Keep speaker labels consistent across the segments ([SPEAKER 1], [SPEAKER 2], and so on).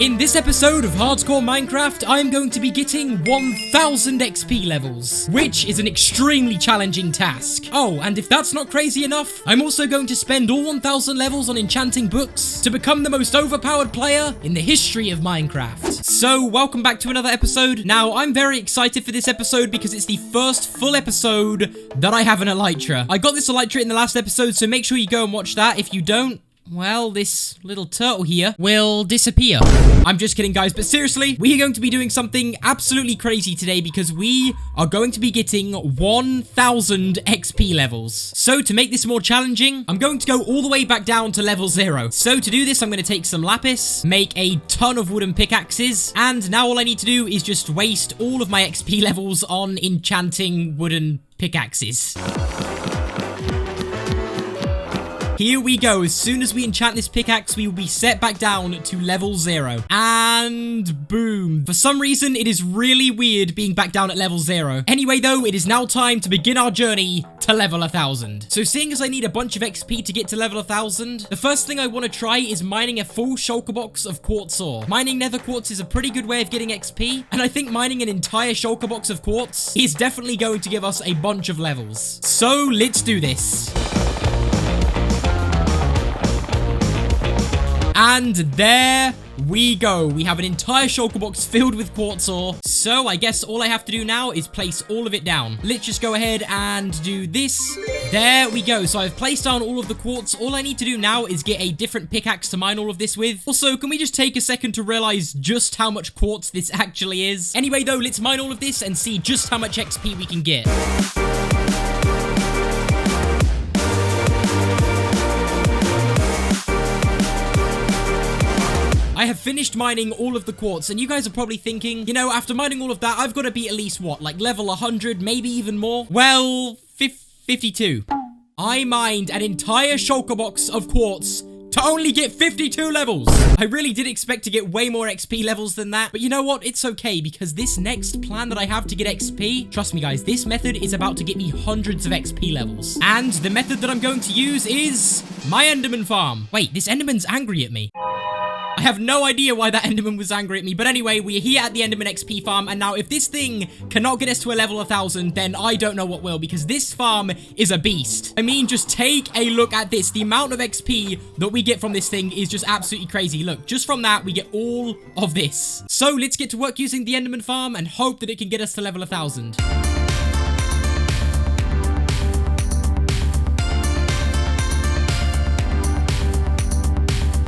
[SPEAKER 1] In this episode of Hardcore Minecraft, I am going to be getting 1000 XP levels, which is an extremely challenging task. Oh, and if that's not crazy enough, I'm also going to spend all 1000 levels on enchanting books to become the most overpowered player in the history of Minecraft. So, welcome back to another episode. Now, I'm very excited for this episode because it's the first full episode that I have an elytra. I got this elytra in the last episode, so make sure you go and watch that. If you don't, well, this little turtle here will disappear. I'm just kidding, guys, but seriously, we are going to be doing something absolutely crazy today because we are going to be getting 1000 XP levels. So to make this more challenging, I'm going to go all the way back down to level 0. So to do this, I'm going to take some lapis, make a ton of wooden pickaxes, and now all I need to do is just waste all of my XP levels on enchanting wooden pickaxes. Here we go. As soon as we enchant this pickaxe, we will be set back down to level 0. And boom. For some reason, it is really weird being back down at level 0. Anyway, though, it is now time to begin our journey to level 1000. So seeing as I need a bunch of XP to get to level 1000, the first thing I want to try is mining a full shulker box of quartz ore. Mining nether quartz is a pretty good way of getting XP, and I think mining an entire shulker box of quartz is definitely going to give us a bunch of levels. So let's do this. And there we go. We have an entire shulker box filled with quartz ore. So I guess all I have to do now is place all of it down. Let's just go ahead and do this. There we go. So I've placed down all of the quartz. All I need to do now is get a different pickaxe to mine all of this with. Also, can we just take a second to realize just how much quartz this actually is? Anyway, though, let's mine all of this and see just how much XP we can get. I have finished mining all of the quartz, and you guys are probably thinking, you know, after mining all of that, I've got to be at least, what, like level 100, maybe even more? Well, 52. I mined an entire shulker box of quartz to only get 52 levels. I really did expect to get way more XP levels than that, but you know what? It's okay, because this next plan that I have to get XP, trust me guys, this method is about to get me hundreds of XP levels. And the method that I'm going to use is my Enderman farm. Wait, this Enderman's angry at me. I have no idea why that Enderman was angry at me, but anyway, we're here at the Enderman XP farm, and now if this thing cannot get us to a level 1000, then I don't know what will, because this farm is a beast. I mean, just take a look at this. The amount of XP that we get from this thing is just absolutely crazy. Look, just from that, we get all of this. So let's get to work using the Enderman farm and hope that it can get us to level 1000.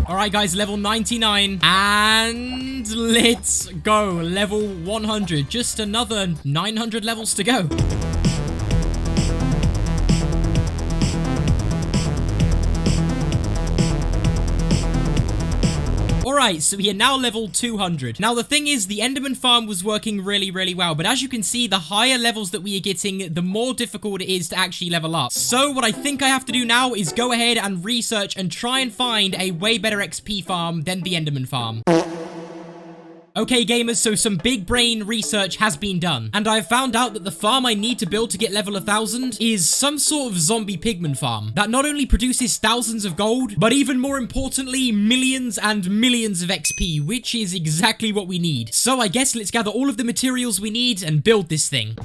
[SPEAKER 1] Alright guys, level 99, and let's go. Level 100, just another 900 levels to go. Alright, so we are now level 200. Now, the thing is, the Enderman farm was working really well, but as you can see, the higher levels that we are getting, the more difficult it is to actually level up. So, what I think I have to do now is go ahead and research and try and find a way better XP farm than the Enderman farm. Okay, gamers, so some big brain research has been done, and I've found out that the farm I need to build to get level 1000 is some sort of zombie pigman farm that not only produces thousands of gold, but even more importantly, millions and millions of XP, which is exactly what we need. So I guess let's gather all of the materials we need and build this thing.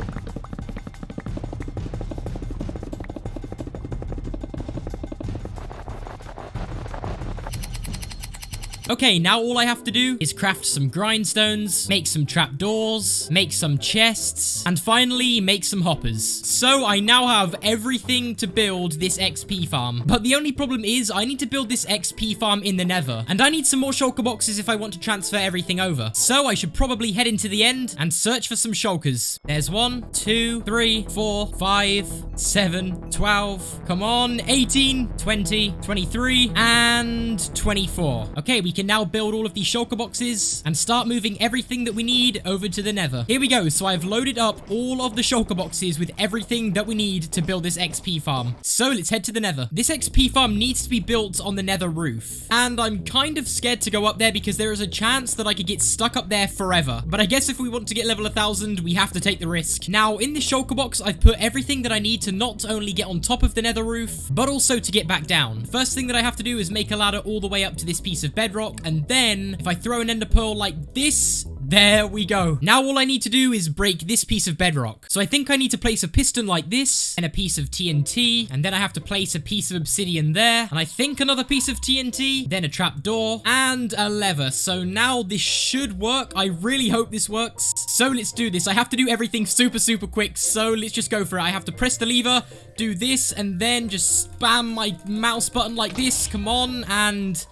[SPEAKER 1] Okay, now all I have to do is craft some grindstones, make some trapdoors, make some chests, and finally make some hoppers. So I now have everything to build this XP farm. But the only problem is I need to build this XP farm in the nether, and I need some more shulker boxes if I want to transfer everything over. So I should probably head into the end and search for some shulkers. There's 1, 2, 3, 4, 5, 7, 12, come on, 18, 20, 23, and 24. Okay, we can now build all of these shulker boxes and start moving everything that we need over to the nether. Here we go. So I've loaded up all of the shulker boxes with everything that we need to build this XP farm. So let's head to the nether. This XP farm needs to be built on the nether roof, and I'm kind of scared to go up there because there is a chance that I could get stuck up there forever. But I guess if we want to get level 1000, we have to take the risk. Now, in this shulker box, I've put everything that I need to not only get on top of the nether roof, but also to get back down. First thing that I have to do is make a ladder all the way up to this piece of bedrock. bedrock. And then if I throw an ender pearl like this, there we go. Now all I need to do is break this piece of bedrock. So I think I need to place a piston like this and a piece of TNT. And then I have to place a piece of obsidian there. And I think another piece of TNT. Then a trapdoor and a lever. So now this should work. I really hope this works. So let's do this. I have to do everything super, super quick. So let's just go for it. I have to press the lever, do this, and then just spam my mouse button like this. Come on, and...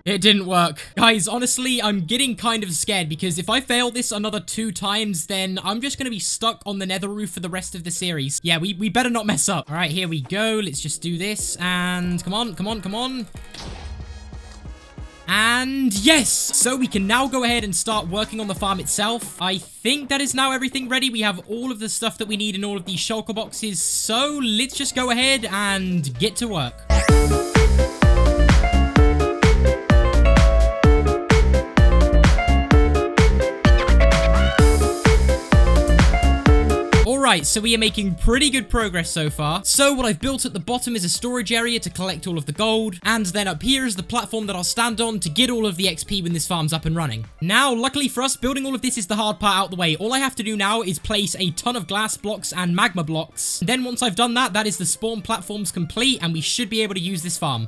[SPEAKER 1] it didn't work. Guys, honestly, I'm getting kind of scared because if I fail this another 2 times, then I'm just going to be stuck on the nether roof for the rest of the series. Yeah, we better not mess up. All right, here we go. Let's just do this. And come on, come on, come on. And yes! So we can now go ahead and start working on the farm itself. I think that is now everything ready. We have all of the stuff that we need in all of these shulker boxes. So let's just go ahead and get to work. Alright, so we are making pretty good progress so far. So what I've built at the bottom is a storage area to collect all of the gold, and then up here is the platform that I'll stand on to get all of the XP when this farm's up and running. Now, luckily for us, building all of this is the hard part out the way. All I have to do now is place a ton of glass blocks and magma blocks. Then once I've done that, that is the spawn platforms complete, and we should be able to use this farm.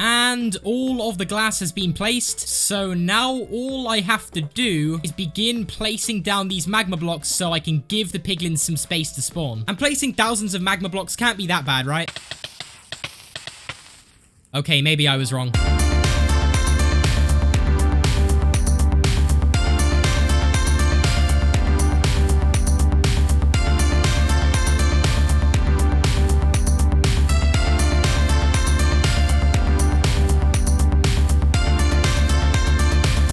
[SPEAKER 1] And all of the glass has been placed, so now all I have to do is begin placing down these magma blocks so I can give the piglins some space to spawn. And placing thousands of magma blocks can't be that bad, right? Okay, maybe I was wrong.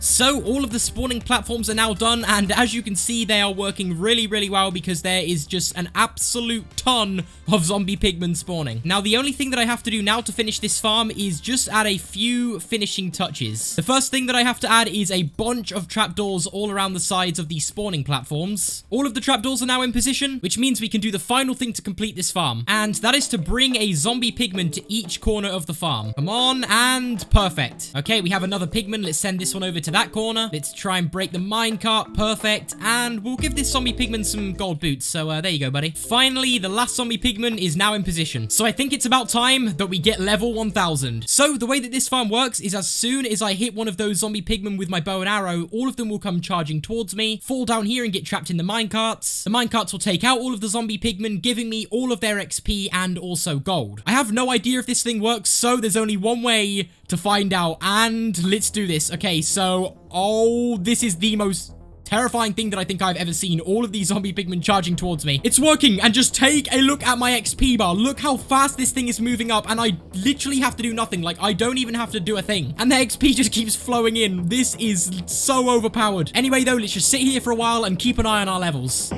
[SPEAKER 1] So all of the spawning platforms are now done, and as you can see, they are working really, really well because there is just an absolute ton of zombie pigmen spawning. Now, the only thing that I have to do now to finish this farm is just add a few finishing touches. The first thing that I have to add is a bunch of trapdoors all around the sides of these spawning platforms. All of the trapdoors are now in position, which means we can do the final thing to complete this farm, and that is to bring a zombie pigman to each corner of the farm. Come on, and perfect. Okay, we have another pigman. Let's send this one over to that corner. Let's try and break the minecart. Perfect. And we'll give this zombie pigman some gold boots. So there you go, buddy. Finally, the last zombie pigman is now in position. So I think it's about time that we get level 1000. So the way that this farm works is as soon as I hit one of those zombie pigmen with my bow and arrow, all of them will come charging towards me, fall down here and get trapped in the minecarts. The minecarts will take out all of the zombie pigmen, giving me all of their XP and also gold. I have no idea if this thing works, so there's only one way to find out, and let's do this. Okay, so, oh, this is the most terrifying thing that I think I've ever seen. All of these zombie pigmen charging towards me. It's working, and just take a look at my XP bar. Look how fast this thing is moving up, and I literally have to do nothing. Like, I don't even have to do a thing, and the XP just keeps flowing in. This is so overpowered. Anyway, though, let's just sit here for a while and keep an eye on our levels.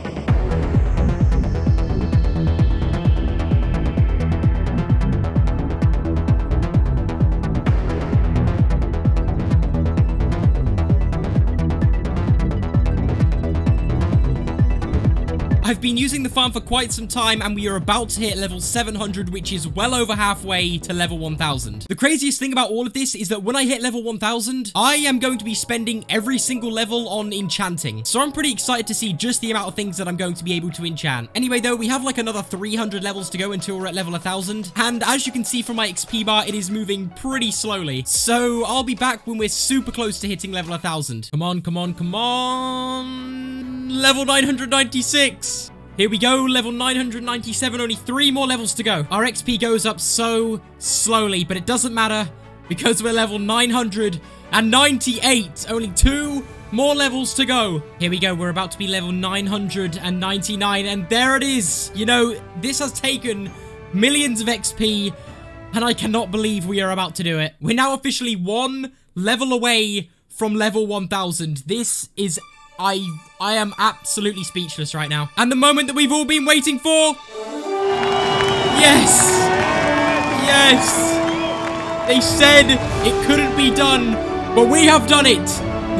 [SPEAKER 1] I've been using the farm for quite some time, and we are about to hit level 700, which is well over halfway to level 1000. The craziest thing about all of this is that when I hit level 1000, I am going to be spending every single level on enchanting. So I'm pretty excited to see just the amount of things that I'm going to be able to enchant. Anyway, though, we have like another 300 levels to go until we're at level 1000. And as you can see from my XP bar, it is moving pretty slowly. So I'll be back when we're super close to hitting level 1000. Come on, come on, come on. Level 996. Here we go, level 997, only 3 more levels to go. Our XP goes up so slowly, but it doesn't matter because we're level 998. Only 2 more levels to go. Here we go, we're about to be level 999, and there it is. You know, this has taken millions of XP, and I cannot believe we are about to do it. We're now officially 1 level away from level 1000. This is... I am absolutely speechless right now. And the moment that we've all been waiting for. Yes. Yes. They said it couldn't be done, but we have done it.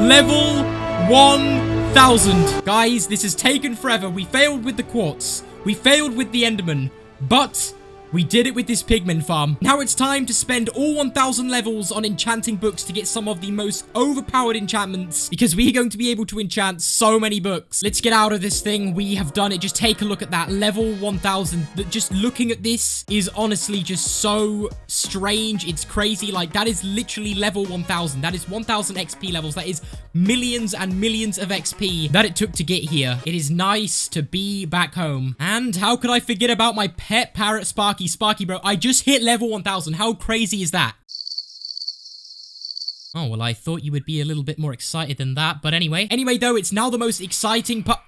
[SPEAKER 1] Level 1000. Guys, this has taken forever. We failed with the quartz. We failed with the enderman. But we did it with this pigman farm. Now it's time to spend all 1,000 levels on enchanting books to get some of the most overpowered enchantments, because we are going to be able to enchant so many books. Let's get out of this thing. We have done it. Just take a look at that. Level 1,000. Just looking at this is honestly just so strange. It's crazy. Like, that is literally level 1,000. That is 1,000 XP levels. That is millions and millions of XP that it took to get here. It is nice to be back home. And how could I forget about my pet parrot, Sparky? Sparky, bro, I just hit level 1,000. How crazy is that? Oh, well, I thought you would be a little bit more excited than that. But anyway, though, it's now the most exciting part.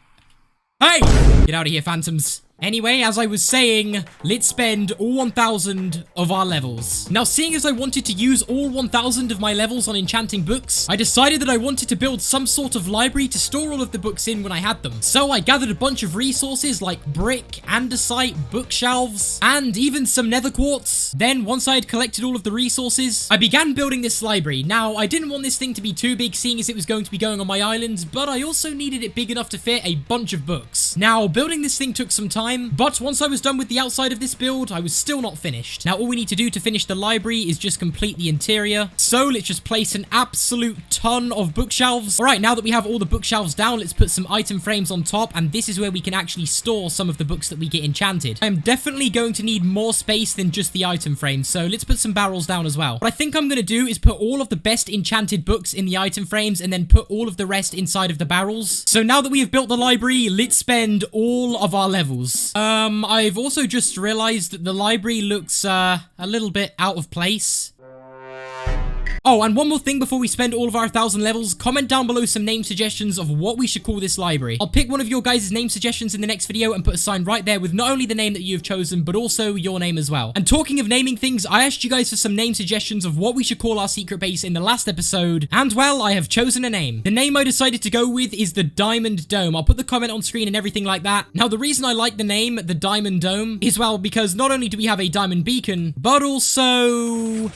[SPEAKER 1] Hey! Get out of here, phantoms. Anyway, as I was saying, let's spend all 1,000 of our levels. Now, seeing as I wanted to use all 1,000 of my levels on enchanting books, I decided that I wanted to build some sort of library to store all of the books in when I had them. So I gathered a bunch of resources like brick, andesite, bookshelves, and even some nether quartz. Then, once I had collected all of the resources, I began building this library. Now, I didn't want this thing to be too big, seeing as it was going to be going on my island, but I also needed it big enough to fit a bunch of books. Now, building this thing took some time, but once I was done with the outside of this build, I was still not finished. Now, all we need to do to finish the library is just complete the interior. So let's just place an absolute ton of bookshelves. All right, now that we have all the bookshelves down, let's put some item frames on top, and this is where we can actually store some of the books that we get enchanted. I'm definitely going to need more space than just the item frames, so let's put some barrels down as well. What I think I'm going to do is put all of the best enchanted books in the item frames and then put all of the rest inside of the barrels. So now that we have built the library, let's spend all of our levels. I've also just realized that the library looks, a little bit out of place. Oh, and one more thing before we spend all of our 1,000 levels, comment down below some name suggestions of what we should call this library. I'll pick one of your guys' name suggestions in the next video and put a sign right there with not only the name that you've chosen, but also your name as well. And talking of naming things, I asked you guys for some name suggestions of what we should call our secret base in the last episode, and well, I have chosen a name. The name I decided to go with is the Diamond Dome. I'll put the comment on screen and everything like that. Now, the reason I like the name, the Diamond Dome, is well, because not only do we have a diamond beacon, but also...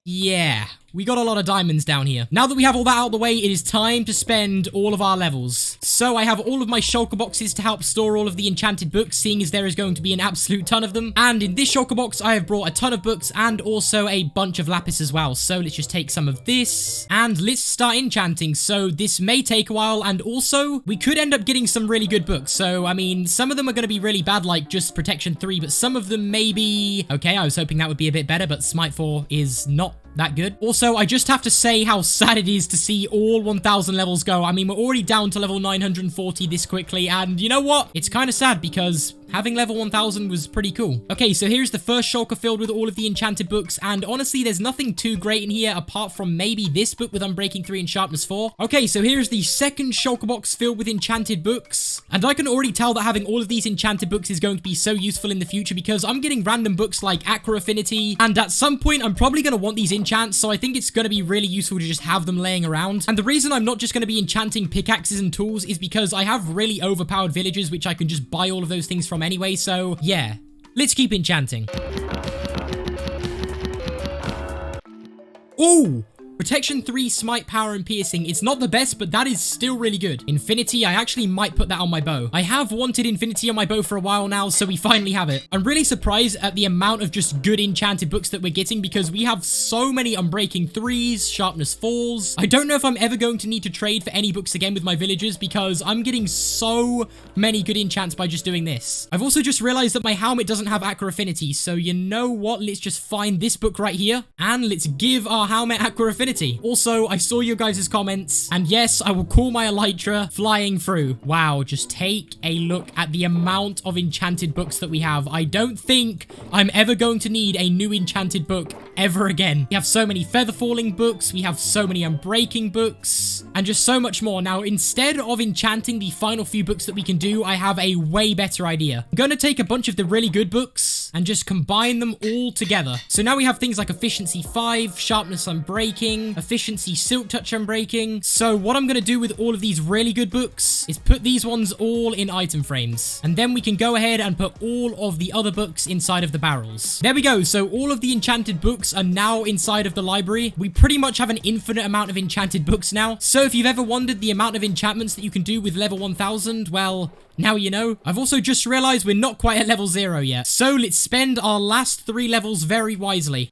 [SPEAKER 1] yeah, we got a lot of diamonds down here. Now that we have all that out of the way, it is time to spend all of our levels. So I have all of my shulker boxes to help store all of the enchanted books, seeing as there is going to be an absolute ton of them. And in this shulker box, I have brought a ton of books and also a bunch of lapis as well. So let's just take some of this and let's start enchanting. So this may take a while, and also we could end up getting some really good books. So, I mean, some of them are going to be really bad, like just Protection 3, but some of them may be... okay, I was hoping that would be a bit better, but Smite 4 is not that good. Also, I just have to say how sad it is to see all 1,000 levels go. I mean, we're already down to level 940 this quickly, and you know what? It's kind of sad because having level 1,000 was pretty cool. Okay, so here's the first shulker filled with all of the enchanted books, and honestly, there's nothing too great in here apart from maybe this book with Unbreaking 3 and Sharpness 4. Okay, so here's the second shulker box filled with enchanted books, and I can already tell that having all of these enchanted books is going to be so useful in the future because I'm getting random books like Aqua Affinity, and at some point, I'm probably going to want these enchants, so I think it's going to be really useful to just have them laying around. And the reason I'm not just going to be enchanting pickaxes and tools is because I have really overpowered villagers, which I can just buy all of those things from anyway, so yeah, let's keep enchanting. Ooh! Protection 3, Smite, Power, and Piercing. It's not the best, but that is still really good. Infinity, I actually might put that on my bow. I have wanted Infinity on my bow for a while now, so we finally have it. I'm really surprised at the amount of just good enchanted books that we're getting because we have so many Unbreaking 3s, Sharpness 4s. I don't know if I'm ever going to need to trade for any books again with my villagers because I'm getting so many good enchants by just doing this. I've also just realized that my helmet doesn't have Aqua Affinity, so you know what? Let's just find this book right here and let's give our helmet Aqua Affinity. Also, I saw your guys' comments, and yes, I will call my Elytra flying through. Wow, just take a look at the amount of enchanted books that we have. I don't think I'm ever going to need a new enchanted book ever again. We have so many feather falling books, we have so many unbreaking books, and just so much more. Now, instead of enchanting the final few books that we can do, I have a way better idea. I'm going to take a bunch of the really good books and just combine them all together. So now we have things like Efficiency 5, Sharpness Unbreaking, Efficiency Silk Touch Unbreaking. So what I'm going to do with all of these really good books is put these ones all in item frames. And then we can go ahead and put all of the other books inside of the barrels. There we go. So all of the enchanted books books are now inside of the library. We pretty much have an infinite amount of enchanted books now. So if you've ever wondered the amount of enchantments that you can do with level 1000, well, now you know. I've also just realized we're not quite at level 0 yet. So let's spend our last 3 levels very wisely.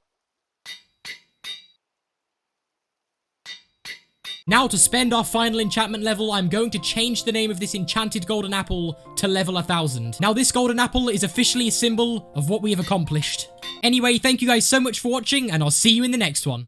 [SPEAKER 1] Now, to spend our final enchantment level, I'm going to change the name of this enchanted golden apple to level 1000. Now, this golden apple is officially a symbol of what we have accomplished. Anyway, thank you guys so much for watching, and I'll see you in the next one.